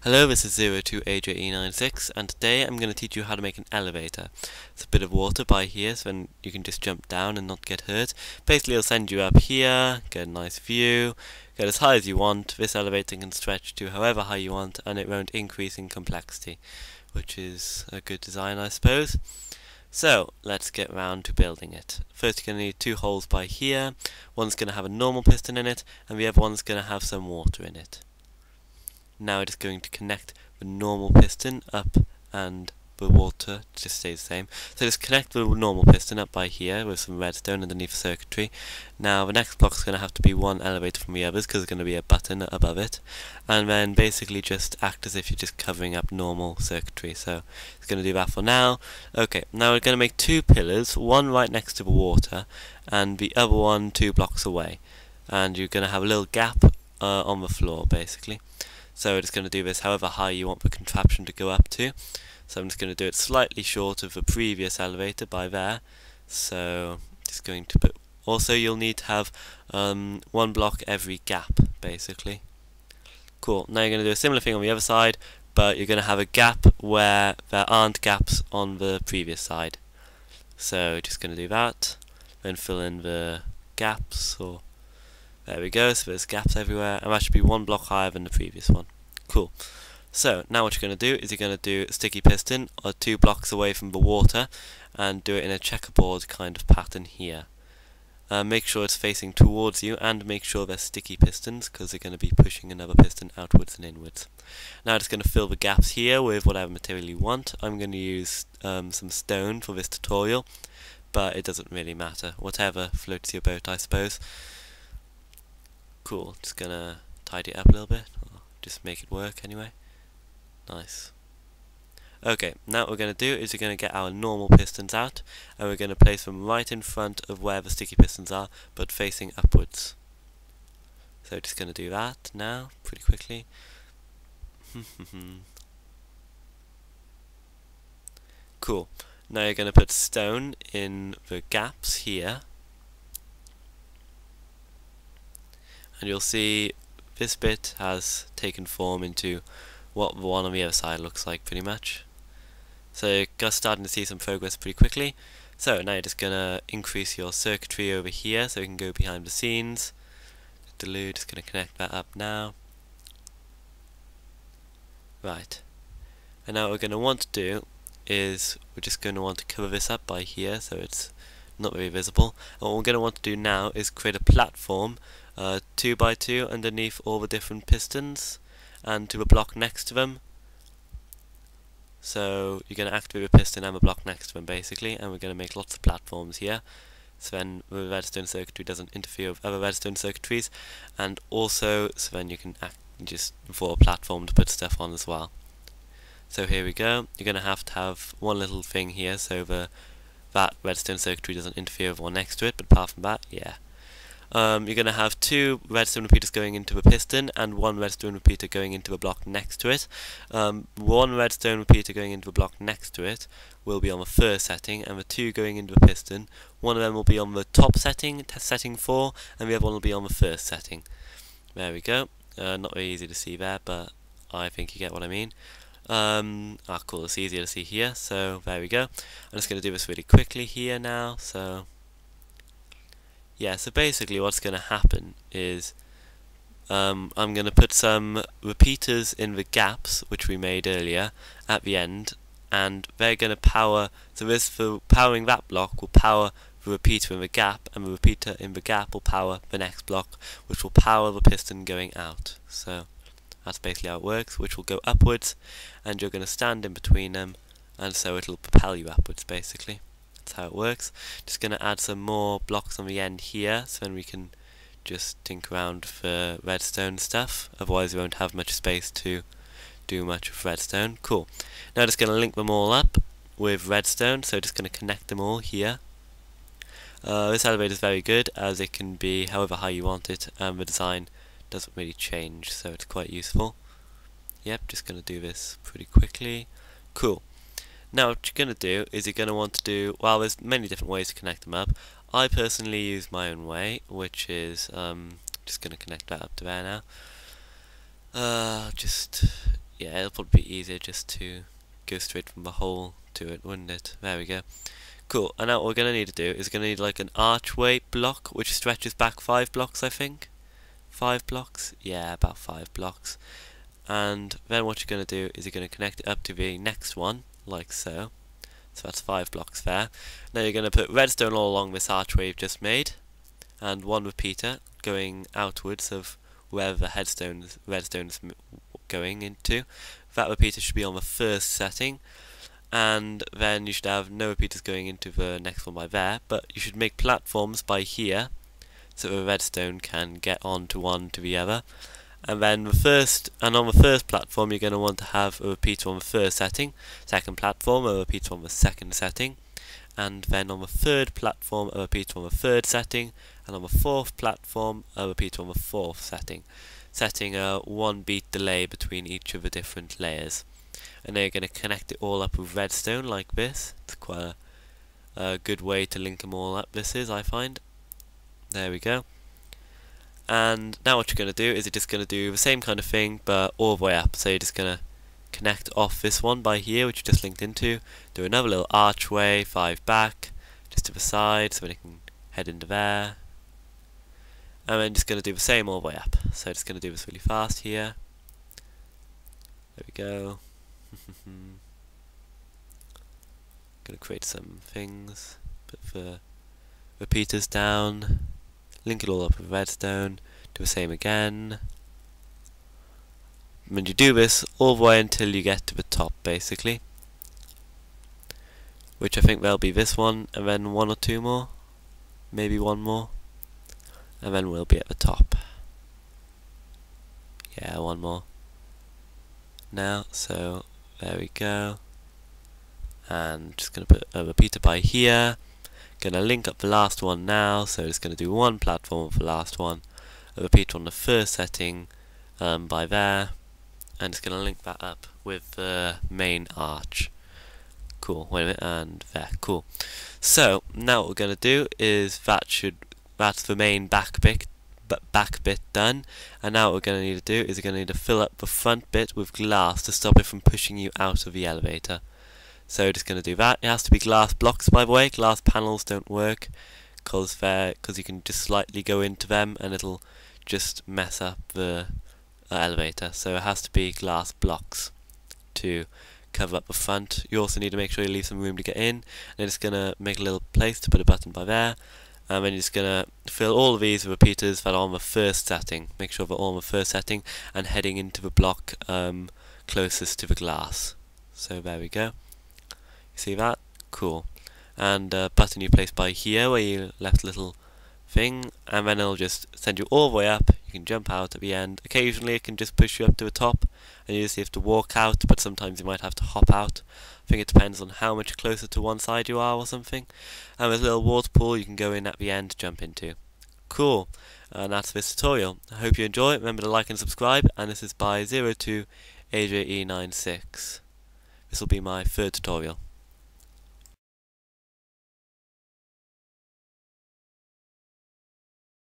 Hello, this is 02AJE96 and today I'm going to teach you how to make an elevator. It's a bit of water by here so then you can just jump down and not get hurt. Basically it'll send you up here, get a nice view, get as high as you want. This elevator can stretch to however high you want and it won't increase in complexity, which is a good design I suppose. So let's get round to building it. First you're going to need two holes by here. One's going to have a normal piston in it and the other one's going to have some water in it. Now it is going to connect the normal piston up and the water just stays the same. So just connect the normal piston up by here with some redstone underneath the circuitry. Now the next block is going to have to be one elevator from the others because there's going to be a button above it. And then basically just act as if you're just covering up normal circuitry. So it's going to do that for now. Okay, now we're going to make two pillars, one right next to the water and the other one 2 blocks away. And you're going to have a little gap on the floor basically. So we're just going to do this however high you want the contraption to go up to. So I'm just going to do it slightly short of the previous elevator by there. So just going to put, also you'll need to have 1 block every gap basically. Cool, now you're going to do a similar thing on the other side, but you're going to have a gap where there aren't gaps on the previous side. So just going to do that, then fill in the gaps, or there we go, so there's gaps everywhere, and that should be 1 block higher than the previous one. Cool. So now what you're going to do is you're going to do a sticky piston 2 blocks away from the water and do it in a checkerboard kind of pattern here. Make sure it's facing towards you and make sure they're sticky pistons because they're going to be pushing another piston outwards and inwards. Now I'm just going to fill the gaps here with whatever material you want. I'm going to use some stone for this tutorial, but it doesn't really matter. Whatever floats your boat I suppose. Cool, just gonna tidy it up a little bit, or just make it work anyway. Nice. Okay, now what we're going to do is we're going to get our normal pistons out, and we're going to place them right in front of where the sticky pistons are, but facing upwards. So just going to do that now, pretty quickly. Cool. Now you're going to put stone in the gaps here. And you'll see this bit has taken form into what the one on the other side looks like pretty much. So you're just starting to see some progress pretty quickly. So now you're just going to increase your circuitry over here so you can go behind the scenes. Just going to connect that up now. Right. And now what we're going to want to do is we're just going to want to cover this up by here so it's not very visible. And what we're going to want to do now is create a platform 2 by 2 underneath all the different pistons and to a block next to them. So you're going to activate a piston and a block next to them basically, and we're going to make lots of platforms here so then the redstone circuitry doesn't interfere with other redstone circuitries, and also so then you can just for a platform to put stuff on as well. So here we go, you're going to have one little thing here so that redstone circuitry doesn't interfere with one next to it, but apart from that, yeah. You're going to have 2 redstone repeaters going into a piston and 1 redstone repeater going into a block next to it. 1 redstone repeater going into a block next to it will be on the first setting, and the 2 going into a piston, one of them will be on the top setting, setting 4, and the other one will be on the first setting. There we go. Not very easy to see there, but I think you get what I mean. Cool, it's easier to see here, so there we go. I'm just going to do this really quickly here now, so yeah, so basically what's going to happen is I'm going to put some repeaters in the gaps which we made earlier at the end, and they're going to power, so this for powering that block will power the repeater in the gap, and the repeater in the gap will power the next block which will power the piston going out. So that's basically how it works, which will go upwards and you're going to stand in between them, and so it'll propel you upwards basically. That's how it works. Just going to add some more blocks on the end here so then we can just tinker around for redstone stuff, otherwise we won't have much space to do much with redstone. Cool. Now just going to link them all up with redstone, so just going to connect them all here. This elevator is very good as it can be however high you want it, and the design doesn't really change, so it's quite useful. Yep, just going to do this pretty quickly. Cool. Now what you're going to do is you're going to want to do, well, there's many different ways to connect them up. I personally use my own way, which is just going to connect that up to there now. Yeah, it'll probably be easier just to go straight from the hole to it, wouldn't it? There we go. Cool, and now what we're going to need to do is going to need like an archway block which stretches back 5 blocks, I think. 5 blocks? Yeah, about 5 blocks. And then what you're going to do is you're going to connect it up to the next one, like so. So that's 5 blocks there. Now you're going to put redstone all along this archway you've just made, and one repeater going outwards of wherever the redstone is going into. That repeater should be on the first setting, and then you should have no repeaters going into the next one by there, but you should make platforms by here so the redstone can get onto one to the other. And then on the first platform you're going to want to have a repeater on the first setting, second platform a repeater on the second setting, and then on the third platform a repeater on the third setting, and on the fourth platform a repeater on the fourth setting, setting a 1 beat delay between each of the different layers. And then you're going to connect it all up with redstone like this. It's quite a good way to link them all up, this is, I find. There we go. And now what you're going to do is you're just going to do the same kind of thing but all the way up. So you're just going to connect off this one by here which you just linked into, do another little archway 5 back just to the side so that it can head into there, and then just going to do the same all the way up. So just going to do this really fast here. There we go. Going to create some things, put the repeaters down, link it all up with redstone, do the same again. And you do this all the way until you get to the top, basically. Which I think there'll be this one, and then 1 or 2 more. Maybe 1 more. And then we'll be at the top. Yeah, 1 more. Now, so there we go. And just going to put a repeater by here. Going to link up the last one now, so it's going to do 1 platform for the last one. A repeater on the first setting by there. And it's going to link that up with the main arch. Cool, wait a minute, and there, cool. So, now what we're going to do is that's the main back bit done. And now what we're going to need to do is we're going to need to fill up the front bit with glass to stop it from pushing you out of the elevator. So we're just going to do that. It has to be glass blocks, by the way. Glass panels don't work because you can just slightly go into them and it'll just mess up the elevator. So it has to be glass blocks to cover up the front. You also need to make sure you leave some room to get in. And then just going to make a little place to put a button by there. And then you're just going to fill all of these with repeaters that are on the first setting. Make sure they're all on the first setting and heading into the block closest to the glass. So there we go. You see that? Cool. And a button you place by here where you left a little thing, and then it'll just send you all the way up. You can jump out at the end. Occasionally it can just push you up to the top and you just have to walk out, but sometimes you might have to hop out. I think it depends on how much closer to one side you are or something. And there's a little water pool you can go in at the end to jump into. Cool. And that's this tutorial. I hope you enjoy it. Remember to like and subscribe, and this is by 02AJE96. This will be my 3rd tutorial.